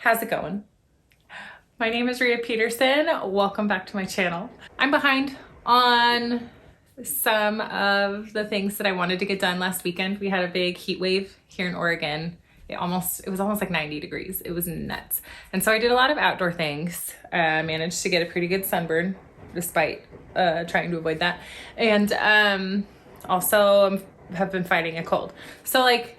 How's it going? My name is Rhea Peterson. Welcome back to my channel. I'm behind on some of the things that I wanted to get done last weekend. We had a big heat wave here in Oregon. It was almost like 90 degrees. It was nuts. And so I did a lot of outdoor things. Managed to get a pretty good sunburn despite trying to avoid that. And also have been fighting a cold. So like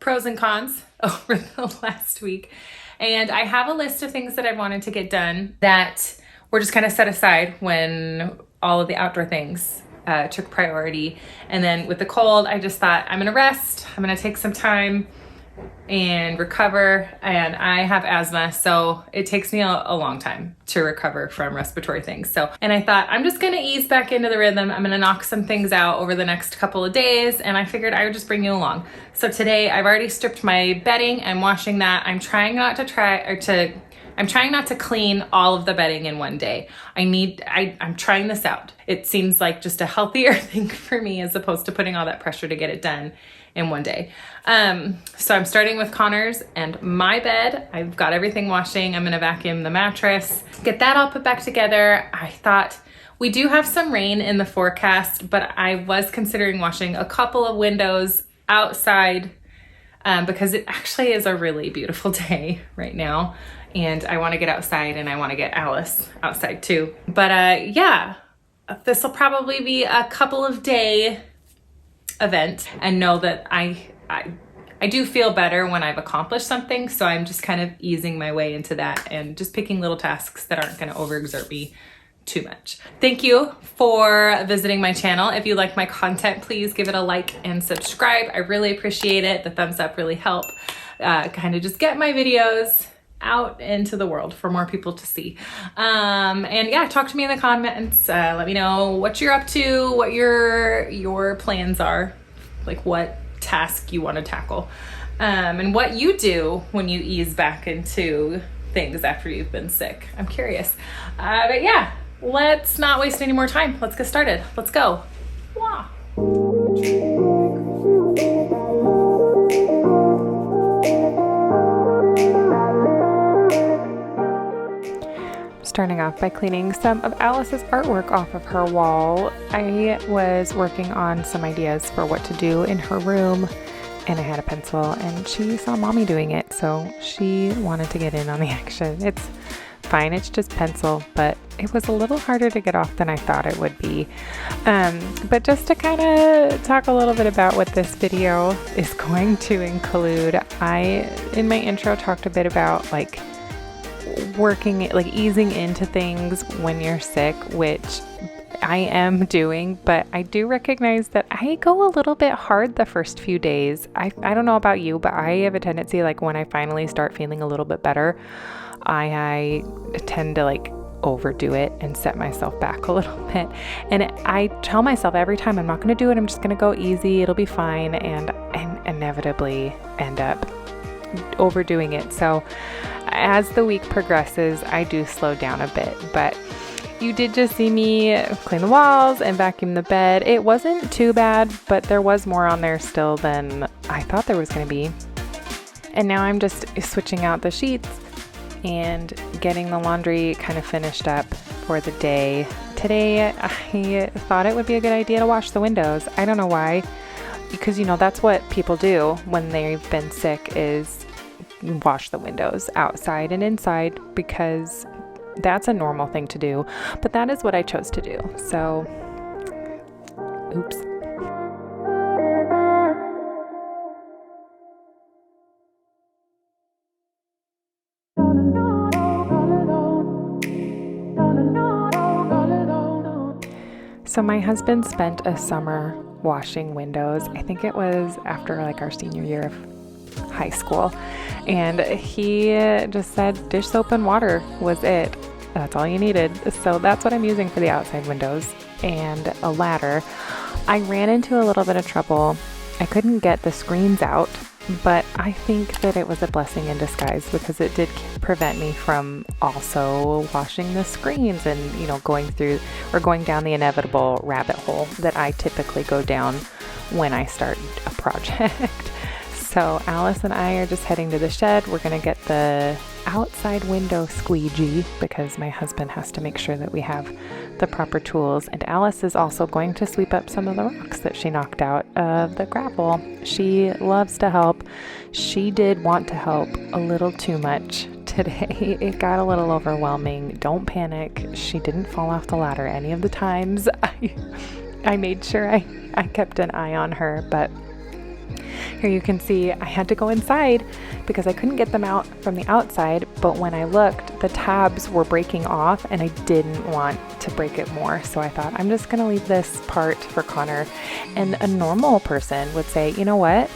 pros and cons over the last week. And I have a list of things that I wanted to get done that were just kind of set aside when all of the outdoor things took priority. And then with the cold, I just thought I'm gonna rest. I'm gonna take some time and recover. And I have asthma, so it takes me a long time to recover from respiratory things. And I thought I'm just gonna ease back into the rhythm. I'm gonna knock some things out over the next couple of days, and I figured I would just bring you along. So today I've already stripped my bedding. I'm washing that. I'm trying not to clean all of the bedding in one day. I'm trying this out. It seems like just a healthier thing for me as opposed to putting all that pressure to get it done in one day. So I'm starting with Connor's and my bed. I've got everything washing. I'm gonna vacuum the mattress, get that all put back together. I thought we do have some rain in the forecast, but I was considering washing a couple of windows outside because it actually is a really beautiful day right now. And I wanna get outside and I wanna get Alice outside too. But yeah, this will probably be a couple of day event, and know that I do feel better when I've accomplished something. So I'm just kind of easing my way into that and just picking little tasks that aren't going to overexert me too much. Thank you for visiting my channel. If you like my content, please give it a like and subscribe. I really appreciate it. The thumbs up really help kind of just get my videos out into the world for more people to see. And yeah, talk to me in the comments. Let me know what you're up to, what your plans are, like what task you want to tackle, and what you do when you ease back into things after you've been sick. I'm curious. But yeah, let's not waste any more time. Let's get started. Let's go. Wow. Starting off by cleaning some of Alice's artwork off of her wall. I was working on some ideas for what to do in her room, and I had a pencil and she saw mommy doing it, so she wanted to get in on the action. It's fine, it's just pencil, but it was a little harder to get off than I thought it would be. But just to kind of talk a little bit about what this video is going to include, in my intro talked a bit about like easing into things when you're sick, which I am doing, but I do recognize that I go a little bit hard the first few days. I don't know about you, but I have a tendency, like when I finally start feeling a little bit better, I tend to like overdo it and set myself back a little bit. And I tell myself every time I'm not going to do it, I'm just going to go easy, it'll be fine, and inevitably end up overdoing it. So as the week progresses, I do slow down a bit, but you did just see me clean the walls and vacuum the bed. It wasn't too bad, but there was more on there still than I thought there was going to be. And now I'm just switching out the sheets and getting the laundry kind of finished up for the day. Today, I thought it would be a good idea to wash the windows. I don't know why, because that's what people do when they've been sick, is wash the windows outside and inside, because that's a normal thing to do, but that is what I chose to do. So, oops. So my husband spent a summer washing windows. I think it was after like our senior year of high school, and he just said dish soap and water was it. That's all you needed. So that's what I'm using for the outside windows, and a ladder. I ran into a little bit of trouble. I couldn't get the screens out, but I think that it was a blessing in disguise, because it did prevent me from also washing the screens and going down the inevitable rabbit hole that I typically go down when I start a project. So Alice and I are just heading to the shed. We're going to get the outside window squeegee because my husband has to make sure that we have the proper tools. And Alice is also going to sweep up some of the rocks that she knocked out of the gravel. She loves to help. She did want to help a little too much today. It got a little overwhelming. Don't panic. She didn't fall off the ladder any of the times. I made sure I kept an eye on her, but here you can see I had to go inside because I couldn't get them out from the outside, but when I looked, the tabs were breaking off and I didn't want to break it more. So I thought, I'm just going to leave this part for Connor. And a normal person would say, you know what?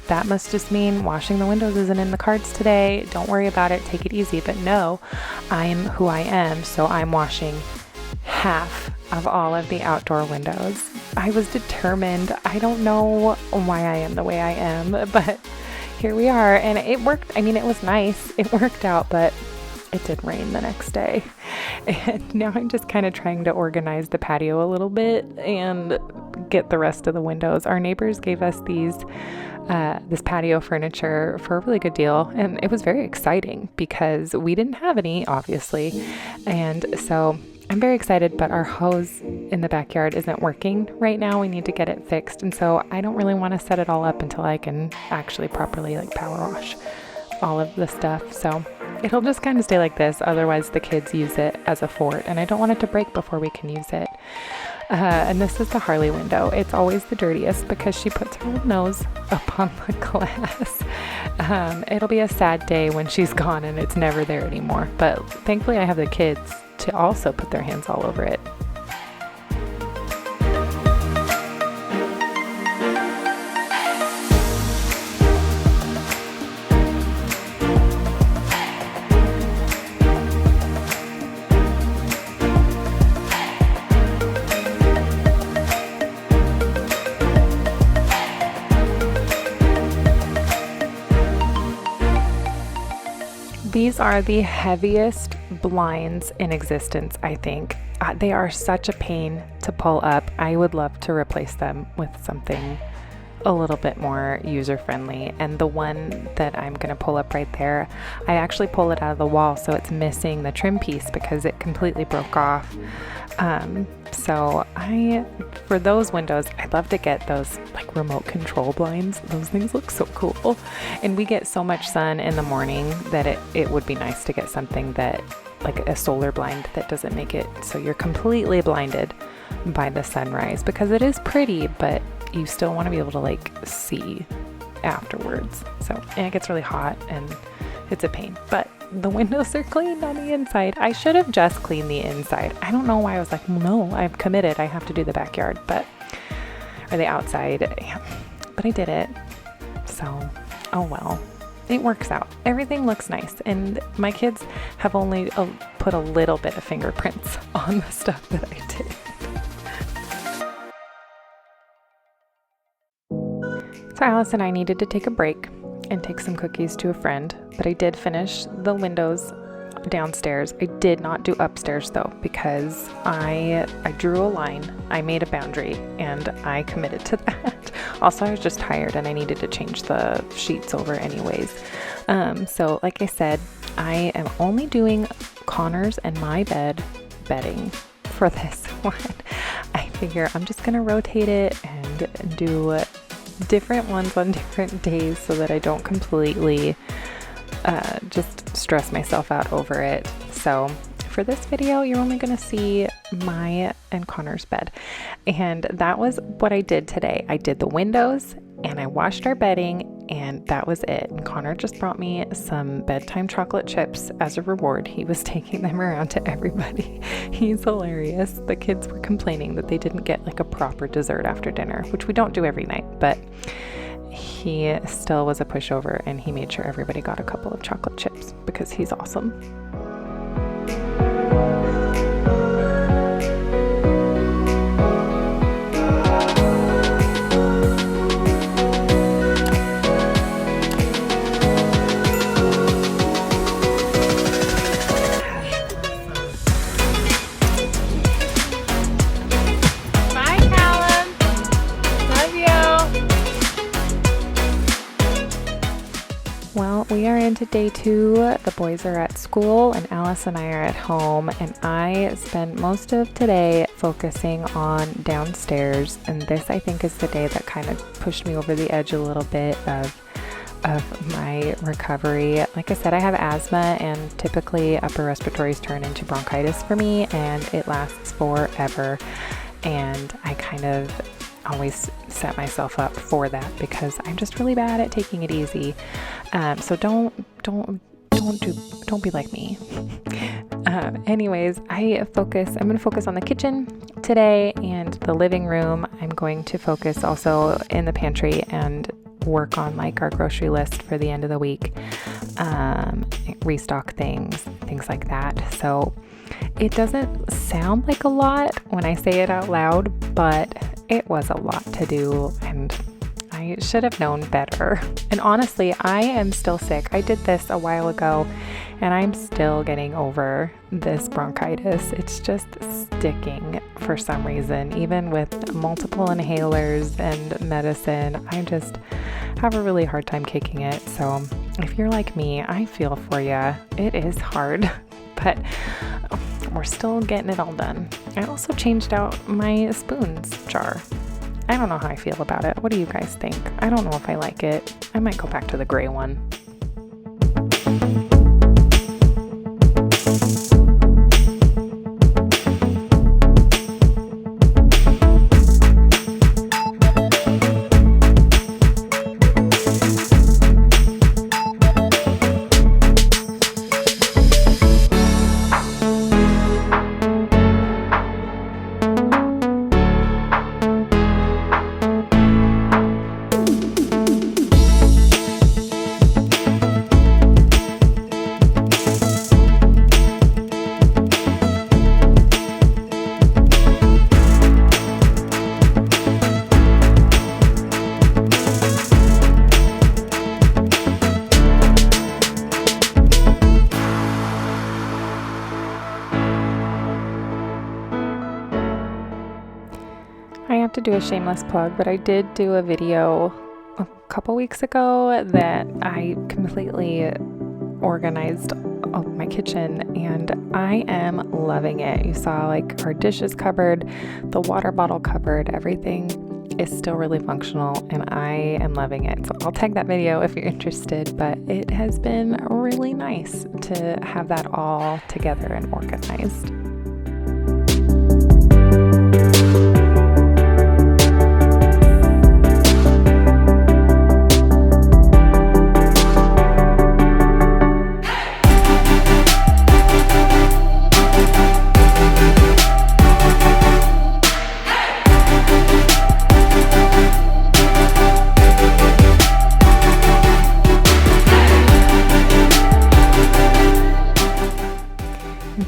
That must just mean washing the windows isn't in the cards today. Don't worry about it. Take it easy. But no, I'm who I am. So I'm washing half of all of the outdoor windows. I was determined. I don't know why I am the way I am, but here we are. And it worked. I mean, it was nice. It worked out, but it did rain the next day. And now I'm just kind of trying to organize the patio a little bit and get the rest of the windows. Our neighbors gave us this patio furniture for a really good deal, and it was very exciting because we didn't have any, obviously. And so I'm very excited, but our hose in the backyard isn't working right now. We need to get it fixed. And so I don't really want to set it all up until I can actually properly power wash all of the stuff. So it'll just kind of stay like this. Otherwise the kids use it as a fort and I don't want it to break before we can use it. And this is the Harley window. It's always the dirtiest because she puts her little nose up on the glass. It'll be a sad day when she's gone and it's never there anymore. But thankfully I have the kids to also put their hands all over it. These are the heaviest blinds in existence, I think. They are such a pain to pull up. I would love to replace them with something a little bit more user-friendly. And the one that I'm going to pull up right there, I actually pull it out of the wall, so it's missing the trim piece because it completely broke off. So for those windows, I'd love to get those remote control blinds. Those things look so cool. And we get so much sun in the morning that it would be nice to get something that a solar blind that doesn't make it so you're completely blinded by the sunrise, because it is pretty, but you still want to be able to see afterwards. So, and it gets really hot and it's a pain, but the windows are clean on the inside. I should have just cleaned the inside. I don't know why I was like, no, I'm committed. I have to do the backyard, or the outside. Yeah. But I did it. So, oh well. It works out. Everything looks nice. And my kids have only put a little bit of fingerprints on the stuff that I did. So Alice and I needed to take a break and take some cookies to a friend, but I did finish the windows downstairs. I did not do upstairs though, because I drew a line, I made a boundary, and I committed to that. Also, I was just tired and I needed to change the sheets over anyways. So like I said, I am only doing Connor's and my bedding for this one. I figure I'm just gonna rotate it and do different ones on different days so that I don't completely just stress myself out over it. So for this video, you're only going to see my and Connor's bed. And that was what I did today. I did the windows and I washed our bedding, and that was it. And Connor just brought me some bedtime chocolate chips as a reward. He was taking them around to everybody. He's hilarious. The kids were complaining that they didn't get a proper dessert after dinner, which we don't do every night, but he still was a pushover and he made sure everybody got a couple of chocolate chips because he's awesome. Well, we are into day 2. The boys are at school and Alice and I are at home, and I spent most of today focusing on downstairs, and this I think is the day that kind of pushed me over the edge a little bit of my recovery. Like I said, I have asthma, and typically upper respiratories turn into bronchitis for me, and it lasts forever, and I kind of always set myself up for that because I'm just really bad at taking it easy. So don't be like me. Anyways, I'm going to focus on the kitchen today and the living room. I'm going to focus also in the pantry and work on like our grocery list for the end of the week, restock things like that. So it doesn't sound like a lot when I say it out loud, but it was a lot to do, and I should have known better. And honestly, I am still sick. I did this a while ago, and I'm still getting over this bronchitis. It's just sticking for some reason. Even with multiple inhalers and medicine, I just have a really hard time kicking it. So if you're like me, I feel for you. It is hard, but we're still getting it all done. I also changed out my spoons jar. I don't know how I feel about it. What do you guys think? I don't know if I like it. I might go back to the gray one. I have to do a shameless plug, but I did do a video a couple weeks ago that I completely organized my kitchen, and I am loving it. You saw like our dishes cupboard, the water bottle cupboard, everything is still really functional, and I am loving it. So I'll tag that video if you're interested, but it has been really nice to have that all together and organized.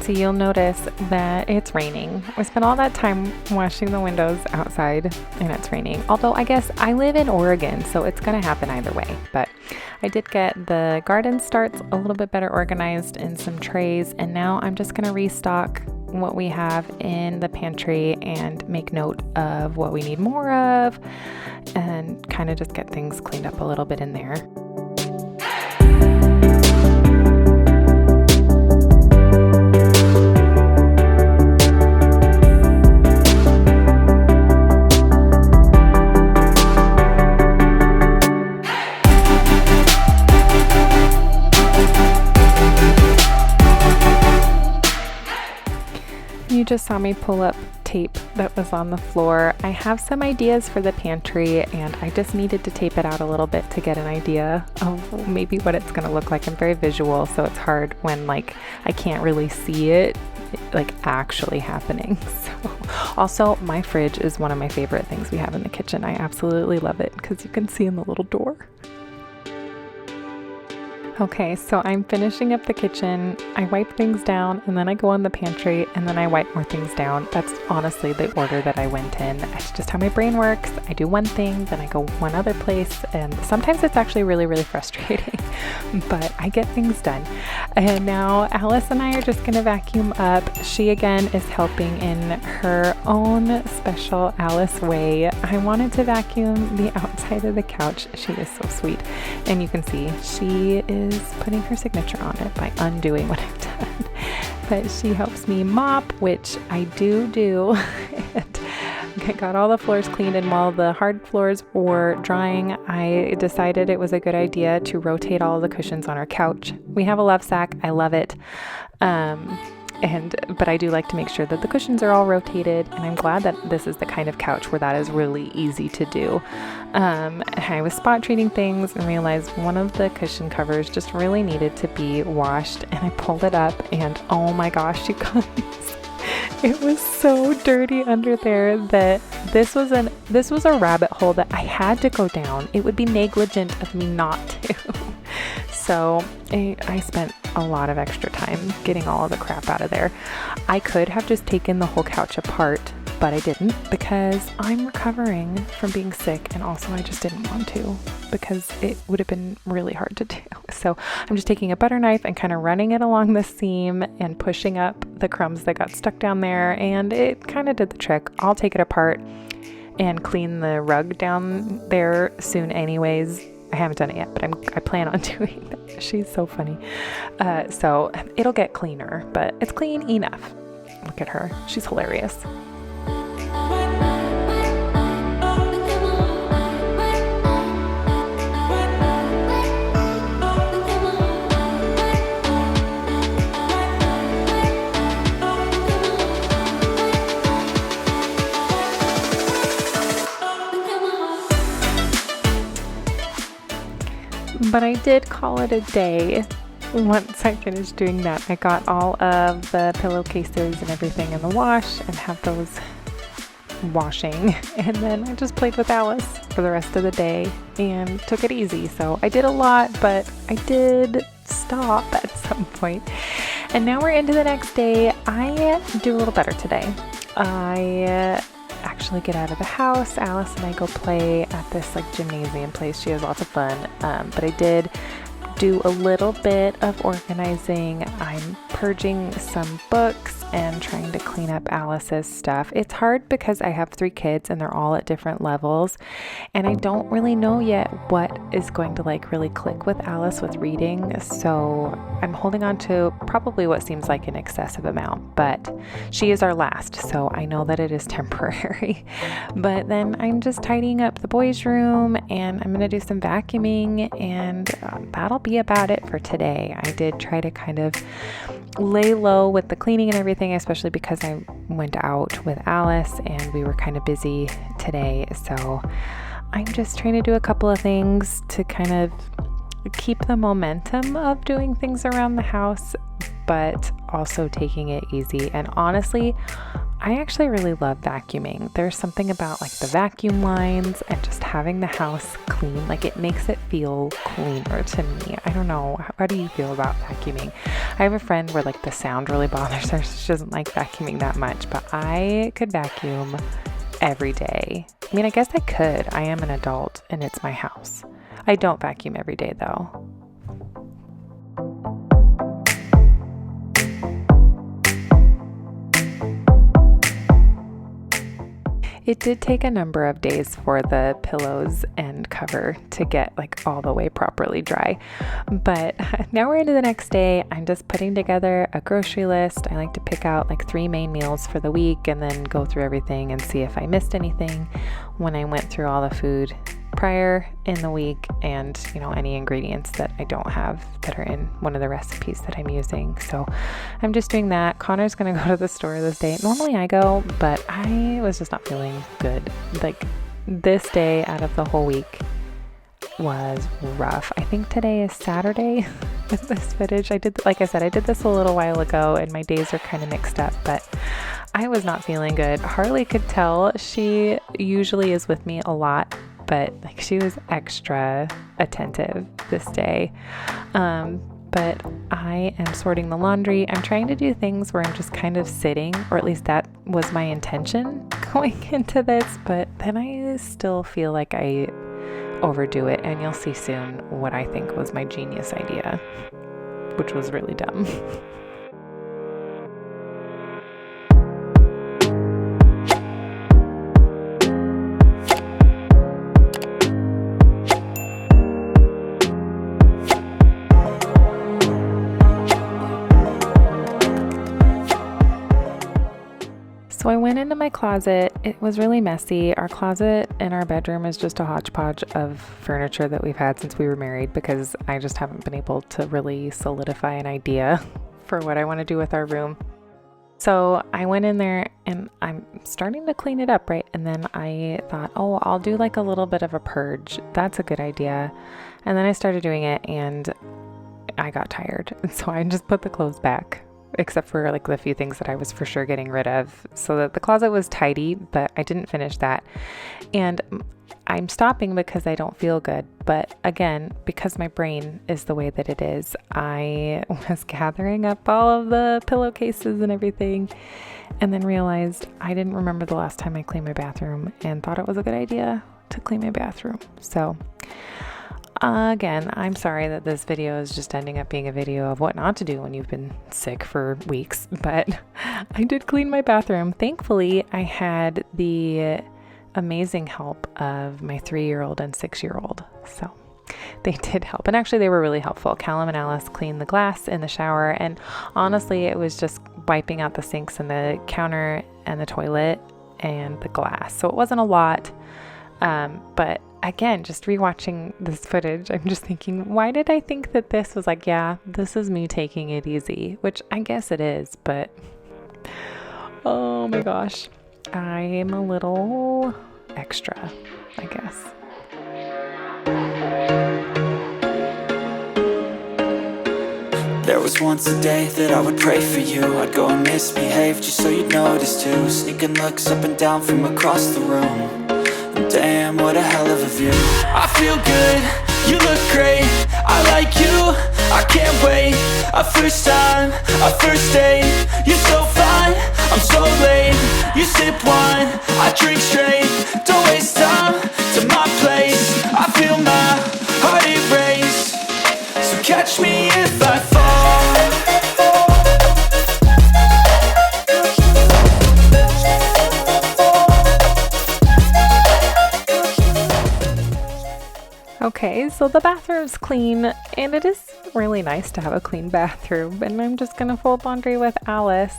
So you'll notice that it's raining. We spent all that time washing the windows outside and it's raining. Although I guess I live in Oregon, so it's going to happen either way. But I did get the garden starts a little bit better organized in some trays, and now I'm just going to restock what we have in the pantry and make note of what we need more of and kind of just get things cleaned up a little bit in there. You just saw me pull up tape that was on the floor. I have some ideas for the pantry, and I just needed to tape it out a little bit to get an idea of maybe what it's going to look like. I'm very visual, so it's hard when like I can't really see it like actually happening. So also, my fridge is one of my favorite things we have in the kitchen. I absolutely love it because you can see in the little door. Okay, so I'm finishing up the kitchen. I wipe things down and then I go in the pantry and then I wipe more things down. That's honestly the order that I went in. It's just how my brain works. I do one thing, then I go one other place, and sometimes it's actually really, really frustrating, but I get things done. And now Alice and I are just gonna vacuum up. She again is helping in her own special Alice way. I wanted to vacuum the outside of the couch. She is so sweet. And you can see she is putting her signature on it by undoing what I've done. But she helps me mop, which I do. And I got all the floors cleaned, and while the hard floors were drying, I decided it was a good idea to rotate all the cushions on our couch. We have a love sack. I love it. But I do like to make sure that the cushions are all rotated, and I'm glad that this is the kind of couch where that is really easy to do. I was spot treating things and realized one of the cushion covers just really needed to be washed, and I pulled it up and oh my gosh, you guys, it was so dirty under there that this was a rabbit hole that I had to go down. It would be negligent of me not to. So I spent a lot of extra time getting all of the crap out of there. I could have just taken the whole couch apart, but I didn't because I'm recovering from being sick, and also I just didn't want to because it would have been really hard to do. So I'm just taking a butter knife and kind of running it along the seam and pushing up the crumbs that got stuck down there, and it kind of did the trick. I'll take it apart and clean the rug down there soon anyways. I haven't done it yet, but I plan on doing that. She's so funny. So it'll get cleaner, but it's clean enough. Look at her. She's hilarious. But I did call it a day once I finished doing that. I got all of the pillowcases and everything in the wash and have those washing. And then I just played with Alice for the rest of the day and took it easy. So I did a lot, but I did stop at some point. And now we're into the next day. I do a little better today. I actually get out of the house. Alice and I go play at this like gymnasium place. She has lots of fun. But I did do a little bit of organizing. I'm purging some books and trying to clean up Alice's stuff. It's hard because I have 3 kids and they're all at different levels, and I don't really know yet what is going to like really click with Alice with reading. So I'm holding on to probably what seems like an excessive amount, but she is our last, so I know that it is temporary. But then I'm just tidying up the boys' room, and I'm going to do some vacuuming, and that'll be about it for today. I did try to kind of lay low with the cleaning and everything, especially because I went out with Alice and we were kind of busy today. So I'm just trying to do a couple of things to kind of keep the momentum of doing things around the house, but also taking it easy. And honestly, I actually really love vacuuming. There's something about like the vacuum lines and just having the house clean. Like it makes it feel cleaner to me. I don't know. How do you feel about vacuuming? I have a friend where like the sound really bothers her. She doesn't like vacuuming that much, but I could vacuum every day. I mean, I guess I could. I am an adult and it's my house. I don't vacuum every day though. It did take a number of days for the pillows and cover to get like all the way properly dry. But now we're into the next day. I'm just putting together a grocery list. I like to pick out like 3 main meals for the week and then go through everything and see if I missed anything when I went through all the food prior in the week, and any ingredients that I don't have that are in one of the recipes that I'm using. So I'm just doing that. Connor's gonna go to the store this day. Normally I go, but I was just not feeling good. Like this day out of the whole week was rough. I think today is Saturday with this footage. Like I said, I did this a little while ago and my days are kind of mixed up, but I was not feeling good. Harley could tell. She usually is with me a lot but like she was extra attentive this day. But I am sorting the laundry. I'm trying to do things where I'm just kind of sitting, or at least that was my intention going into this, but then I still feel like I overdo it, and you'll see soon what I think was my genius idea, which was really dumb. So I went into my closet. It was really messy. Our closet in our bedroom is just a hodgepodge of furniture that we've had since we were married, because I just haven't been able to really solidify an idea for what I want to do with our room. So I went in there and I'm starting to clean it up, right? And then I thought, oh, I'll do like a little bit of a purge. That's a good idea. And then I started doing it and I got tired. And so I just put the clothes back, except for like the few things that I was for sure getting rid of, so that the closet was tidy, but I didn't finish that. And I'm stopping because I don't feel good. But again, because my brain is the way that it is, I was gathering up all of the pillowcases and everything, and then realized I didn't remember the last time I cleaned my bathroom and thought it was a good idea to clean my bathroom. So again, I'm sorry that this video is just ending up being a video of what not to do when you've been sick for weeks, but I did clean my bathroom. Thankfully, I had the amazing help of my 3-year-old and 6-year-old. So they did help. And actually, they were really helpful. Callum and Alice cleaned the glass in the shower. And honestly, it was just wiping out the sinks and the counter and the toilet and the glass. So it wasn't a lot. But again, just rewatching this footage, I'm just thinking, why did I think that this was like, yeah, this is me taking it easy, which I guess it is, but oh my gosh, I'm a little extra, I guess. There was once a day that I would pray for you. I'd go and misbehave just so you'd notice too. Sneaking looks up and down from across the room. Damn, what a hell of a view. I feel good, you look great, I like you, I can't wait. A first time, a first date, you're so fine, I'm so late. You sip wine, I drink straight, don't waste time to my place. I feel my heart erase, so catch me if I fall. Okay, so the bathroom's clean, and it is really nice to have a clean bathroom, and I'm just gonna fold laundry with Alice.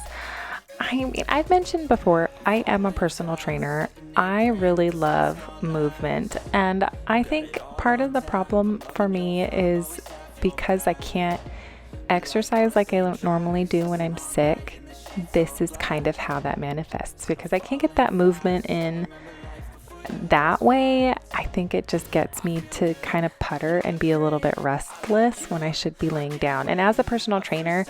I mean, I've mentioned before, I am a personal trainer. I really love movement, and I think part of the problem for me is because I can't exercise like I normally do when I'm sick. This is kind of how that manifests, because I can't get that movement in that way. I think it just gets me to kind of putter and be a little bit restless when I should be laying down. And as a personal trainer,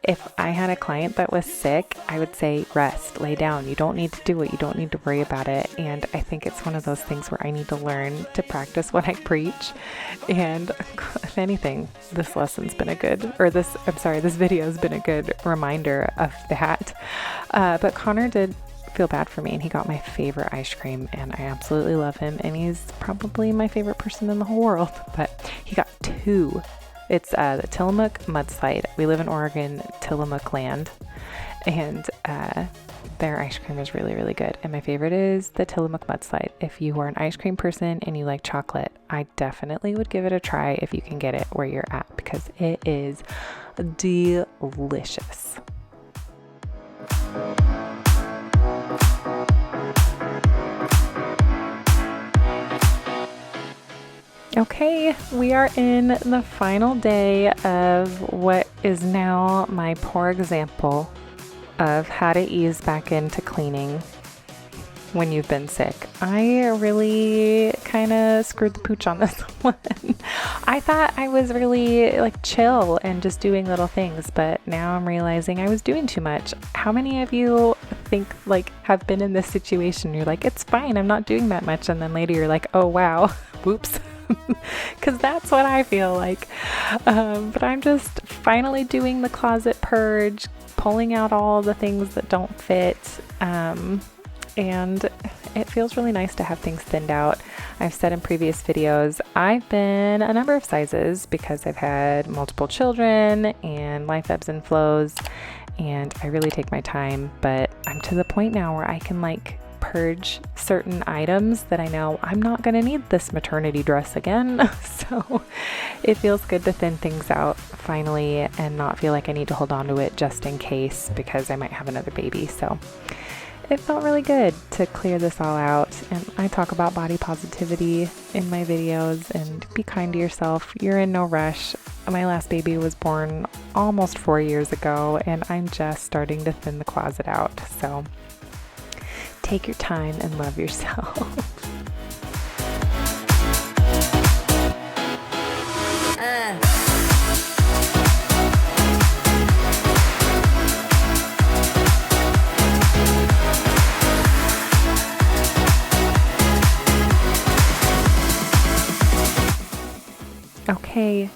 if I had a client that was sick, I would say, rest, lay down. You don't need to do it. You don't need to worry about it. And I think it's one of those things where I need to learn to practice what I preach. And if anything, this video has been a good reminder of that. But Connor did feel bad for me, and he got my favorite ice cream, and I absolutely love him, and he's probably my favorite person in the whole world. But he got 2. It's the Tillamook mudslide. We live in Oregon, Tillamook land, and their ice cream is really, really good. And my favorite is the Tillamook mudslide. If you are an ice cream person and you like chocolate, I definitely would give it a try if you can get it where you're at, because it is delicious. Okay, we are in the final day of what is now my poor example of how to ease back into cleaning when you've been sick. I really kind of screwed the pooch on this one. I thought I was really like chill and just doing little things, but now I'm realizing I was doing too much. How many of you think, like, have been in this situation. You're like, it's fine, I'm not doing that much. And then later you're like, oh wow, whoops. Because that's what I feel like. But I'm just finally doing the closet purge, pulling out all the things that don't fit. And it feels really nice to have things thinned out. I've said in previous videos, I've been a number of sizes because I've had multiple children and life ebbs and flows, and I really take my time, but I'm to the point now where I can like purge certain items that I know I'm not going to need this maternity dress again. So it feels good to thin things out finally and not feel like I need to hold on to it just in case, because I might have another baby. So it felt really good to clear this all out. And I talk about body positivity in my videos, and be kind to yourself. You're in no rush. My last baby was born almost 4 years ago, and I'm just starting to thin the closet out. So take your time and love yourself. Okay,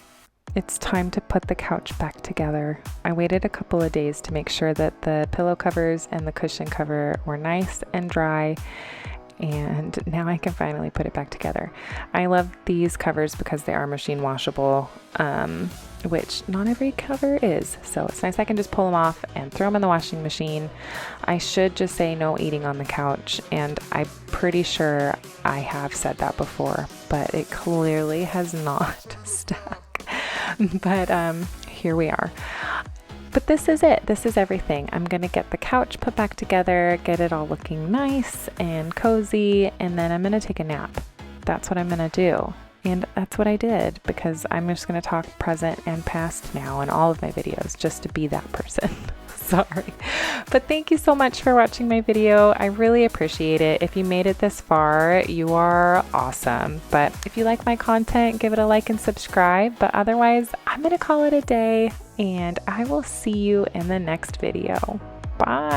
it's time to put the couch back together. I waited a couple of days to make sure that the pillow covers and the cushion cover were nice and dry, and now I can finally put it back together. I love these covers because they are machine washable, which not every cover is. So it's nice I can just pull them off and throw them in the washing machine. I should just say no eating on the couch, and I'm pretty sure I have said that before, but it clearly has not stuck. But here we are. But this is it. This is everything. I'm going to get the couch put back together, get it all looking nice and cozy, and then I'm going to take a nap. That's what I'm going to do. And that's what I did, because I'm just going to talk present and past now in all of my videos, just to be that person. Sorry. But thank you so much for watching my video. I really appreciate it. If you made it this far, you are awesome. But if you like my content, give it a like and subscribe. But otherwise, I'm going to call it a day, and I will see you in the next video. Bye.